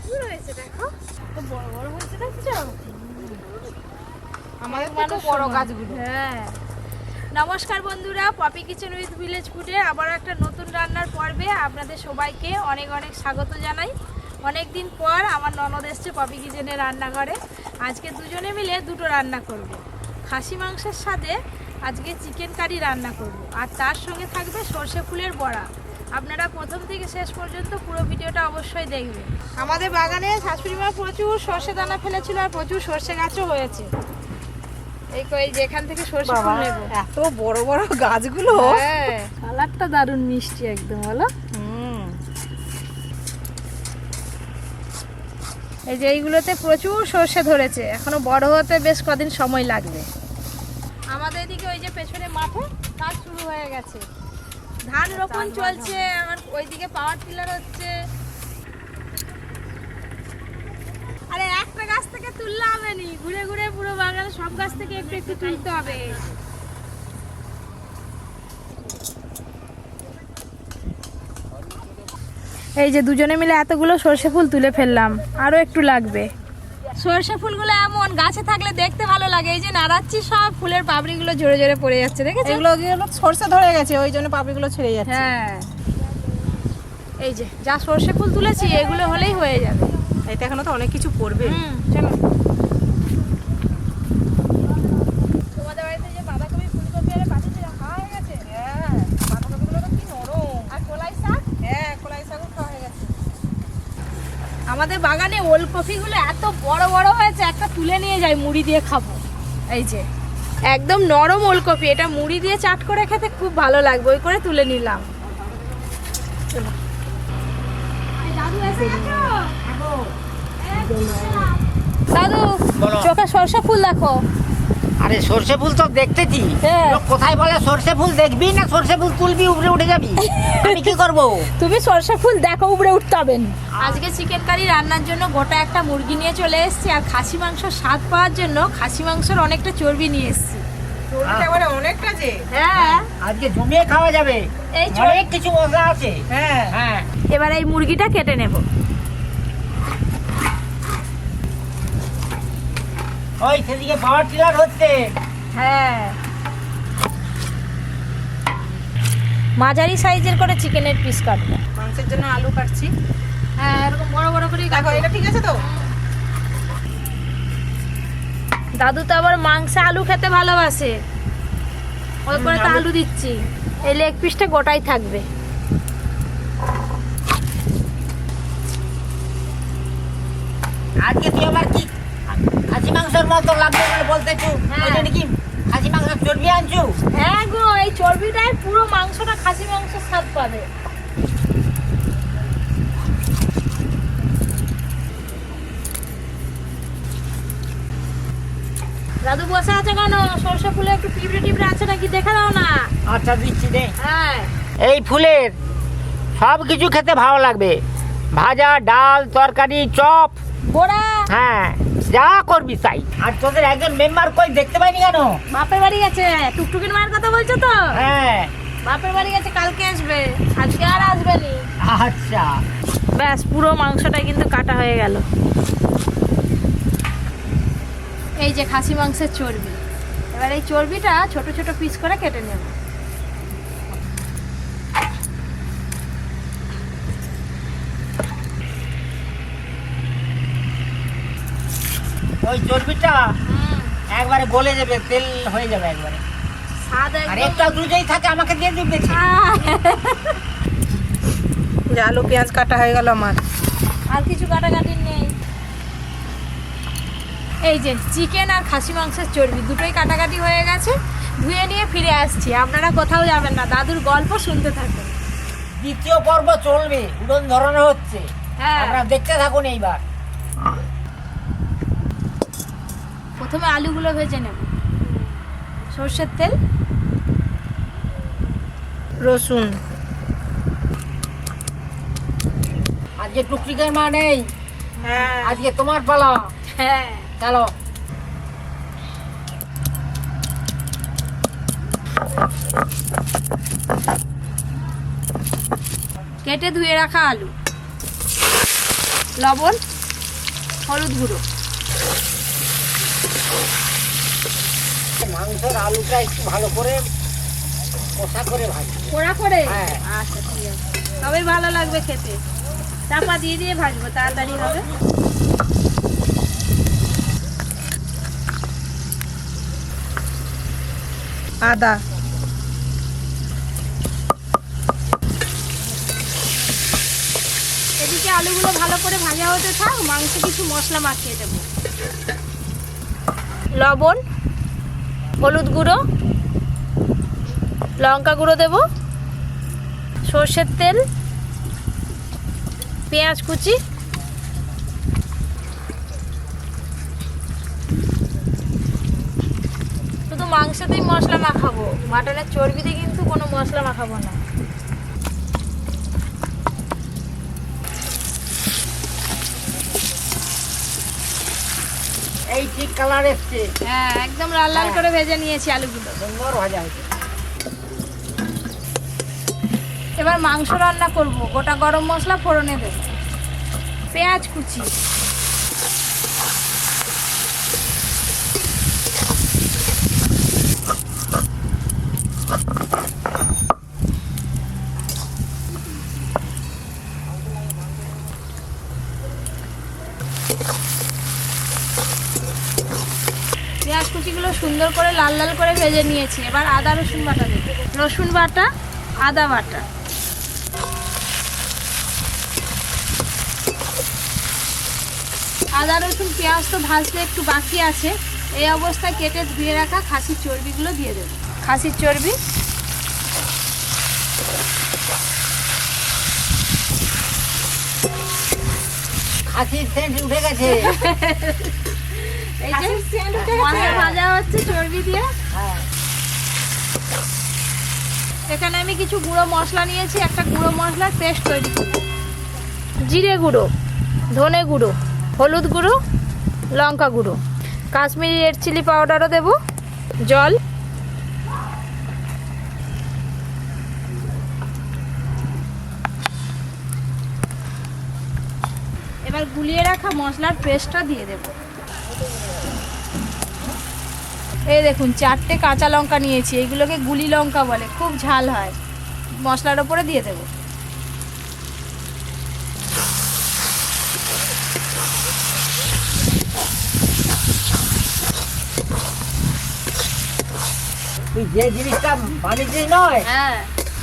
প্রচুর হয়েছে, দেখো তো বড় বড় হয়েছে, দেখছো আমাদের তো বড় গাছগুলো। হ্যাঁ, নমস্কার বন্ধুরা, পপি কিচেন উইথ ভিলেজ ফুডে আবার একটা নতুন রান্নার পর্বে আপনাদের সবাইকে অনেক অনেক স্বাগত জানাই। অনেক দিন পর আমার ননদ এসছে পপি কিচেনে রান্নাঘরে। আজকে দুজনে মিলে দুটো রান্না করব। খাসি মাংসের সাথে আজকে চিকেন কারি রান্না করব, আর তার সঙ্গে থাকবে সর্ষে ফুলের বড়া। আপনারা প্রথম থেকে শেষ পর্যন্ত পুরো ভিডিওটা অবশ্যই দেখবেন। আমাদের বাগানে শাশুড়ি মা প্রচুর সর্ষে দানা ফেলেছিল, আর প্রচুর সর্ষে গাছও হয়েছে। এই যেখান থেকে সর্ষে ফুল নেব, এত বড় বড় গাছগুলো। হ্যাঁ, কালারটা দারুণ মিষ্টি একদম, বলো। এই যে এইগুলোতে প্রচুর সর্ষে ধরেছে, এখনো বড় হতে বেশ কদিন সময় লাগবে। আমাদের এদিকে ওই যে পেছনে মাঠে কাজ শুরু হয়ে গেছে, ধান রোপণ চলছে, আমার ওইদিকে পাওয়ার টিলার হচ্ছে। আরে একটা গাছ থেকে তুললে হবে নি, ঘুরে ঘুরে পুরো বাগান সব গাছ থেকে একটু একটু তুলতে হবে। এই যে দুজনে মিলে এতগুলো সর্ষে ফুল তুলে ফেললাম, আরো একটু লাগবে। সর্ষে ফুলগুলো এমন গাছে থাকলে দেখতে ভালো লাগে। এই যে নাড়াচ্ছি, সব ফুলের পাপড়িগুলো জোরে জোরে পড়ে যাচ্ছে, দেখেছো? এগুলো সর্ষে ধরে গেছে, ওই জন্য পাপড়িগুলো ছেড়ে যাচ্ছে। হ্যাঁ, এই যে যা সর্ষে ফুল তুলেছি এগুলো হলেই হয়ে যাবে। এতে এখনো তো অনেক কিছু পড়বে। চলো। তোমাদের বাড়িতে যে বাঁধাকপি ফুলকপি আর পাঠিয়েছিলাম, খাওয়া হয়ে গেছে? হ্যাঁ, বাঁধাকপিগুলো তো কি নরম। আর কলাই শাক? হ্যাঁ, কলাই শাকও খাওয়া হয়ে গেছে। আমাদের বাগানে ওলকপিগুলো এত বড় বড় হয়েছে, একটা তুলে নিয়ে যাই, মুড়ি দিয়ে খাবো। এই যে একদম নরম ওলকপি, এটা মুড়ি দিয়ে চাট করে খেতে খুব ভালো লাগবে, ওই করে তুলে নিলাম। চলো। দাদু এসে গেছো? দাদু, চোখে সর্ষে ফুল দেখো। আরে সর্ষে ফুল তো দেখতেছি, লোক কোথায় বলে সর্ষে ফুল দেখবি না সর্ষে ফুল তুলবি উপরে উঠে যাবি, আমি কি করব? তুমি সর্ষে ফুল দেখো, উপরে উঠতে হবে না। আজকে চিকেন কারি রান্নার জন্য গোটা একটা মুরগি নিয়ে চলে এসেছি, আর খাসি মাংস স্বাদ পাওয়ার জন্য খাসি মাংসের অনেকটা চর্বি নিয়ে এসেছি। একেবারে অনেকটা যে। হ্যাঁ, আজকে জমিয়ে খাওয়া যাবে, এই অনেক কিছু মশলা আছে। হ্যাঁ হ্যাঁ, এবার এই মুরগিটা কেটে নেব। ওই সেদিকে পাওয়ার টিলার হচ্ছে। হ্যাঁ, মাঝারি সাইজের করে চিকেনের পিস কাটবো। মাংসের জন্য আলু কাটছি। হ্যাঁ, এরকম বড় বড় করে দেখো, এটা ঠিক আছে তো? দাদু তো আবার মাংসে আলু খেতে ভালোবাসে, ওই করে তো আলু দিচ্ছি। এই লেগ পিসটা গোটাই থাকবে। আজকে তুই আবার কি খাসি মাংসের মতো লাগবে বলে বলতেছু? হ্যাঁ। ওইটা নাকি খাসি মাংসের চর্বি আনছু? হ্যাঁ গো, এই চর্বিটাই পুরো মাংসটা খাসি মাংসের স্বাদ পাবে। দাদু বসে আছে কেন? সরষে ফুলে একটু টিপড়ে টিপড়ে আছে নাকি দেখে দাও না। আচ্ছা দিচ্ছি দে। হ্যাঁ, এই ফুলের সব কিছু খেতে ভালো লাগবে, ভাজা, ডাল, তরকারি, চপ, বড়া। হ্যাঁ যা করবি তাই। আর তোদের একজন মেম্বার কই দেখতে পাইনি কেন? বাপের বাড়ি গেছে। টুকটুকির মায়ের কথা বলছো তো? হ্যাঁ, বাপের বাড়ি গেছে, কালকে আসবে, আজকে আর আসবে নি। আচ্ছা। ব্যাস, পুরো মাংসটা কিন্তু কাটা হয়ে গেল। এই যে খাসি মাংসের চর্বি, এবার এই চর্বিটা ছোট ছোট পিস করে কেটে নেব। ওই চর্বিটা একবারে গলে যাবে, তেল হয়ে যাবে একবারে। স্বাদ আর একদম। একটা দুটোই থাকে, আমাকে দিয়ে দিবে। যে আলু পেঁয়াজ কাটা হয়ে গেল আমার। আর কিছু কাটাকাটি নেই। এই যে চিকেন আর খাসি মাংসের চর্বি দুটোই কাটাকাটি হয়ে গেছে, ধুয়ে নিয়ে ফিরে আসছি। আপনারা কোথাও যাবেন না, দাদুর গল্প শুনতে থাকুন। দ্বিতীয় পর্ব চলবে, উড়ন ধরানো হচ্ছে। হ্যাঁ, আপনারা দেখতে থাকুন। এইবার প্রথমে আলুগুলো ভেজে নেব। সর্ষের তেল, রসুন। আজকে টুকটুকের মা নেই, হ্যাঁ, আজকে তোমার পালা। হ্যাঁ, চলো। কেটে ধুয়ে রাখা আলু, লবণ, হলুদ গুঁড়ো। মাংসের আলুটা একটু ভালো করে কষা করে ভাজি। পোড়া করে? হ্যাঁ। আচ্ছা ঠিক আছে, তবেই ভালো লাগবে খেতে। চাপা দিয়ে দিয়ে ভাজবো, তাড়াতাড়ি হবে। আদা, এদিকে আলুগুলো ভালো করে ভাজা হতে থাক, মাংসে কিছু মশলা মাখিয়ে দেবো। লবণ, হলুদ গুঁড়ো, লঙ্কা গুঁড়ো দেবো, সর্ষের তেল, পেঁয়াজ কুচি, শুধু মাংসতেই মশলা মাখাবো, মাটনের চর্বিতে কিন্তু কোনো মশলা মাখাবো না। এই ঠিক কালার এসছে। হ্যাঁ, একদম লাল লাল করে ভেজে নিয়েছি আলুগুলো। সুন্দর ভাজা হয়েছে। এবার মাংস রান্না করব, গোটা গরম মশলা ফোড়নে দেব, পেঁয়াজ কুচি, পেঁয়াজ কুচিগুলো সুন্দর করে লাল লাল করে ভেজে নিয়েছি। এবার আদা রসুন বাটা দেব, রসুন বাটা, আদা বাটা, আদা রসুন পেঁয়াজ তো ভাজতে একটু বাকি আছে। এই অবস্থায় কেটে ধুয়ে রাখা খাসির চর্বিগুলো দিয়ে দেব। খাসির চর্বি, খাসির সেন্ট উঠে গেছে। এই যে মশলা ভাজা হচ্ছে চর্বি দিয়ে। হ্যাঁ। এখানে আমি কিছু গুঁড়ো মশলা নিয়েছি, একটা গুঁড়ো মশলার পেস্ট তৈরি করব। জিরে গুঁড়ো, ধনে গুঁড়ো, হলুদ গুঁড়ো, লঙ্কা গুঁড়ো, কাশ্মীরি রেড চিলি পাউডারও দেব, জল, এবার গুলিয়ে রাখা মশলার পেস্টটা দিয়ে দেব। এই দেখুন 4টে কাঁচা লঙ্কা নিয়েছি, এইগুলোকে গুলি লঙ্কা বলে, খুব ঝাল হয়। মশলার ওপরে দিয়ে দেব। তুই যে জিনিসটা বানিয়েছিস নয়, হ্যাঁ,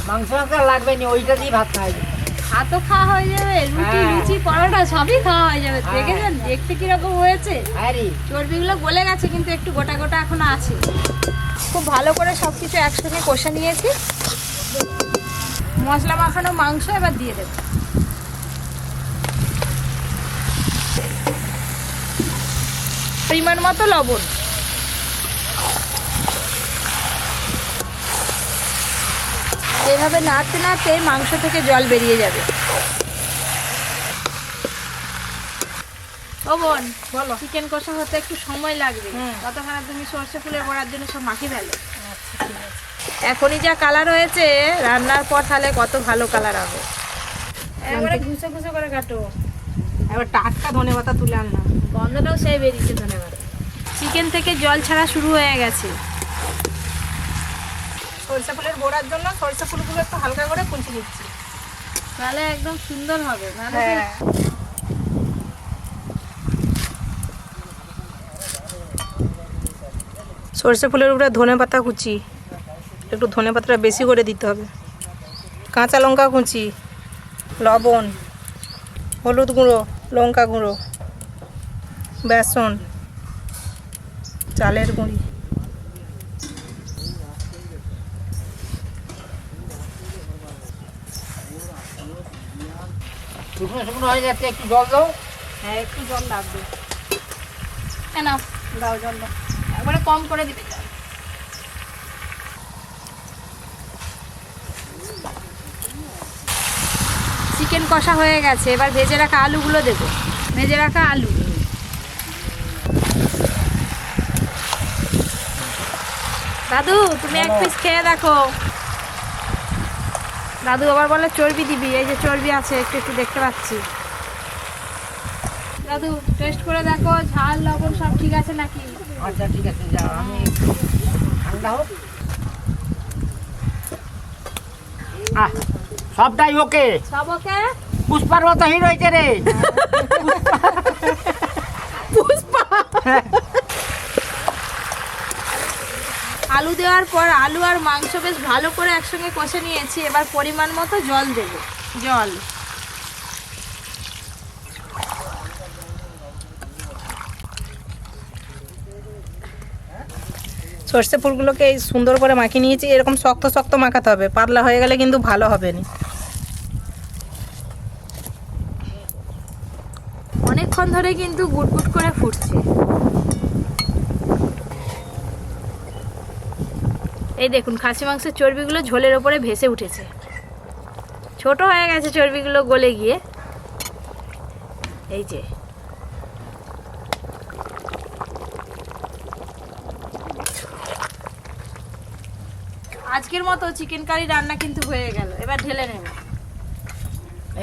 মাংস লাগবে না, ওইটা দিয়ে ভাত খাওয়া যাবে। ভাতও খাওয়া হয়ে যাবে, রুটি হ্যাঁ। লুচি পরোটা সবই খাওয়া হয়ে যাবে। হ্যাঁ। দেখেছেন দেখতে কিরকম হয়েছে? আরে চর্বিগুলো গলে গেছে কিন্তু একটু গোটা গোটা এখনো আছে। খুব ভালো করে সব কিছু একসঙ্গে কষে নিয়েছি। মশলা মাখানো মাংস এবার দিয়ে দেব। পরিমাণ মতো লবণ, এভাবে নাড়তে নাড়তে মাংস থেকে জল বেরিয়ে যাবে। ও বোন, বলো। চিকেন কষা হতে একটু সময় লাগবে, ততক্ষণে তুমি সর্ষে ফুলের বড়ার জন্য সব মাখিয়ে ফেলো। এখনই যা কালার হয়েছে, রান্নার পর তাহলে কত ভালো কালার হবে। একবারে ঘুষে ঘুষে করে কাটো। এবার টাটকা ধনেপাতা তুলে আনলাম। গন্ধটাও সেই বেরিয়েছে ধনেপাতা। চিকেন থেকে জল ছাড়া শুরু হয়ে গেছে। সরষে ফুলের বড়ার জন্য সরষে ফুলগুলো একটু হালকা করে কুচি দিচ্ছি। তাহলে একদম সুন্দর হবে। নাহলে হ্যাঁ। সরষে ফুলের উপরে ধনেপাতা কুচি, একটু ধনেপাতাটা বেশি করে দিতে হবে। কাঁচা লঙ্কা কুচি, লবণ, হলুদ গুঁড়ো, লঙ্কা গুঁড়ো, বেসন, চালের গুঁড়ি, শুকনো শুকনো হয়ে যাচ্ছে, একটু জল দাও। হ্যাঁ একটু জল লাগবে। কেন দাও জল দাও। একবারে কম করে দিতে চাই। চিকেন কষা হয়ে গেছে, এবার ভেজে রাখা আলুগুলো দেবো। ভেজে রাখা আলু, দাদু তুমি এক পিস খেয়ে দেখো। দাদু আবার বলে চর্বি দিবি, এই যে চর্বি আছে, একটু একটু দেখতে পাচ্ছি। দাদু টেস্ট করে দেখো ঝাল লবণ সব ঠিক আছে নাকি। আচ্ছা ঠিক আছে, যাও আমি ঠান্ডা হোক। সবটাই ওকে, সব ওকে। পুষ্পার মতো হিরো হয়েছে রে। পুষ্পা। আলু দেওয়ার পর আলু আর মাংস বেশ ভালো করে একসঙ্গে কষে নিয়েছি। এবার পরিমাণ মতো জল দেব। জল সর্ষে ফুলগুলোকে এই সুন্দর করে মাখিয়ে নিয়েছি। এরকম শক্ত শক্ত মাখাতে হবে, পাতলা হয়ে গেলে কিন্তু ভালো হবে না। অনেকক্ষণ ধরে কিন্তু গুটগুট করে ফুটছে। এই দেখুন খাসি মাংসের চর্বিগুলো ঝোলের ওপরে ভেসে উঠেছে। ছোট হয়ে গেছে চর্বিগুলো গলে গিয়ে। এই যে আজকের মতো চিকেন কারি রান্না কিন্তু হয়ে গেল। এবার ঢেলে নেব।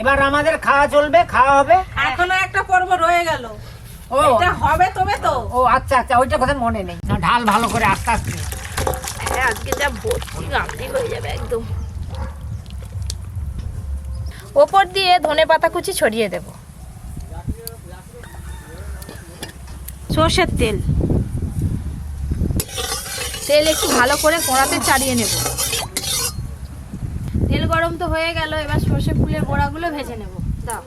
এবার আমাদের খাওয়া চলবে, খাওয়া হবে। এখনো একটা পর্ব রয়ে গেল, ও এটা হবে তবে তো। ও আচ্ছা আচ্ছা, ওইটা কথা মনে নেই। না, ঢাল ভালো করে আস্তে আস্তে। আজকে যা ভর্তি গামলি হয়ে যাবে একদম। ওপর দিয়ে ধনেপাতা কুচি ছড়িয়ে দেব। সর্ষের তেল তেল একটু ভালো করে কড়াতে চাড়িয়ে নেব। তেল গরম তো হয়ে গেল। এবার সর্ষে ফুলের বড়াগুলো ভেজে নেব। দাও।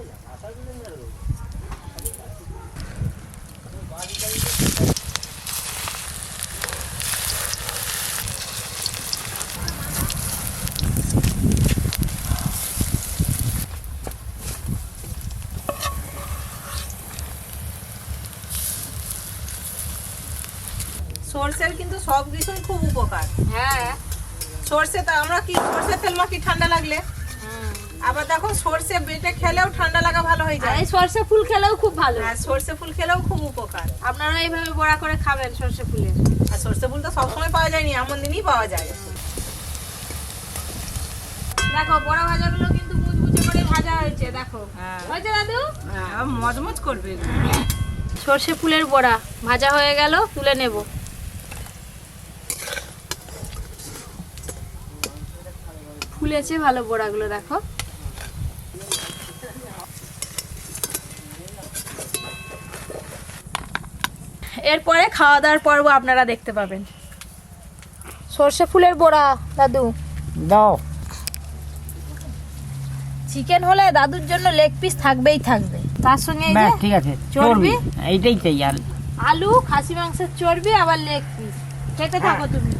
সর্ষের কিন্তু সব কিছুই খুব উপকার। হ্যাঁ, সর্ষে তো আমরা কি সর্ষের তেল মাখি ঠান্ডা লাগলে, আবার দেখো সর্ষে বেটে খেলেও ঠান্ডা লাগা ভালো হয়ে আর যায়। এই সর্ষে ফুল খেলেও খুব ভালো। আর সর্ষে ফুল খেলেও খুব উপকার। আপনারা এইভাবে বড়া করে খাবেন সর্ষে ফুলের। আর সর্ষে ফুল তো সবসময় পাওয়া যায়নি, এমন দিনই পাওয়া যায়। দেখো বড়া ভাজাগুলো কিন্তু মুচমুচে করে ভাজা হয়েছে। দেখো হয়েছে দাদু? মজমজ করবে। সর্ষে ফুলের বড়া ভাজা হয়ে গেল, তুলে নেব। ফুলেছে ভালো বড়াগুলো, দেখো। এরপরে খাওয়া দাওয়ার পর্ব আপনারা দেখতে পাবেন। সর্ষে ফুলের বড়া দাদু দাও। চিকেন হলে দাদুর জন্য লেগ পিস থাকবেই থাকবে। তার সঙ্গে এই যে ব্যাস ঠিক আছে, চর্বি, এইটাই চাই। আর আলু, খাসি মাংসের চর্বি, আবার লেগ পিস। খেতে থাকো তুমি।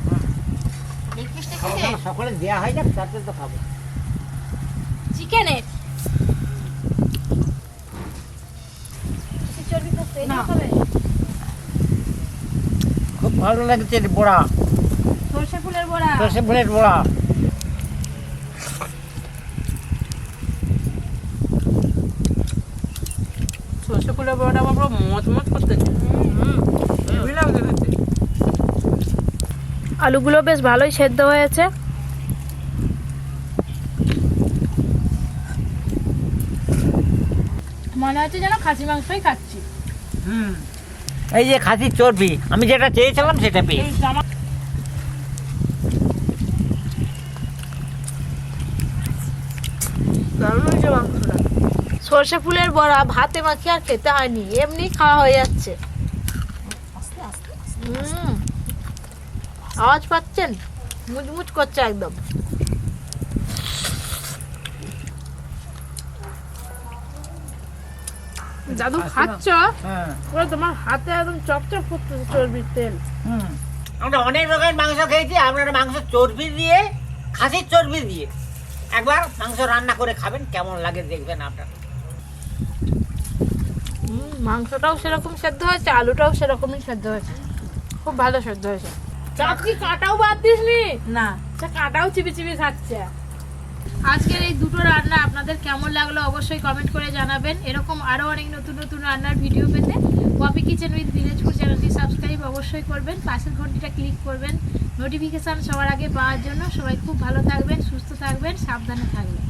লেগ পিসটা খেতে সকলে দেয়া হয় যাক, তারপরে তো খাবো। চিকেনের চর্বি তো পেলে খাবে। খুব ভালো লাগছে বড়া, সর্ষে ফুলের বড়া। সর্ষে ফুলের বড়া। সর্ষে ফুলের বড়াটা আমার পুরো মজমজ করতেছে। হেভি লাগছে খেতে। আলুগুলো বেশ ভালোই সেদ্ধ হয়েছে। মনে হচ্ছে যেন খাসি মাংসই খাচ্ছি। এই যে খাসির চর্বি, আমি যেটা চেয়েছিলাম সেটা পেয়েছি। সর্ষে ফুলের বড়া ভাতে মাখিয়ে আর খেতে হয়নি, এমনি খাওয়া হয়ে যাচ্ছে। আওয়াজ পাচ্ছেন? মুচমুচ করছে একদম। দাদু খাচ্ছ, পুরো তোমার হাতে একদম চকচক করতেছে চর্বির তেল। আমরা অনেক রকমের মাংস খেয়েছি, আপনারা মাংস চর্বি দিয়ে, খাসির চর্বি দিয়ে একবার মাংস রান্না করে খাবেন, কেমন লাগে দেখবেন আপনারা। মাংসটাও সেরকম সেদ্ধ হয়েছে, আলুটাও সেরকমই সেদ্ধ হয়েছে, খুব ভালো সেদ্ধ হয়েছে। চাপ কি কাঁটাও বাদ দিসনি? না, কাঁটাও চিবি চিবি খাচ্ছে। আজকের এই দুটো রান্না আপনাদের কেমন লাগলো অবশ্যই কমেন্ট করে জানাবেন। এরকম আরও অনেক নতুন নতুন রান্নার ভিডিও পেতে পপি কিচেন উইথ ভিলেজপুর চ্যানেলটি সাবস্ক্রাইব অবশ্যই করবেন, পাশের ঘন্টিটা ক্লিক করবেন নোটিফিকেশান সবার আগে পাওয়ার জন্য। সবাই খুব ভালো থাকবেন, সুস্থ থাকবেন, সাবধানে থাকবেন।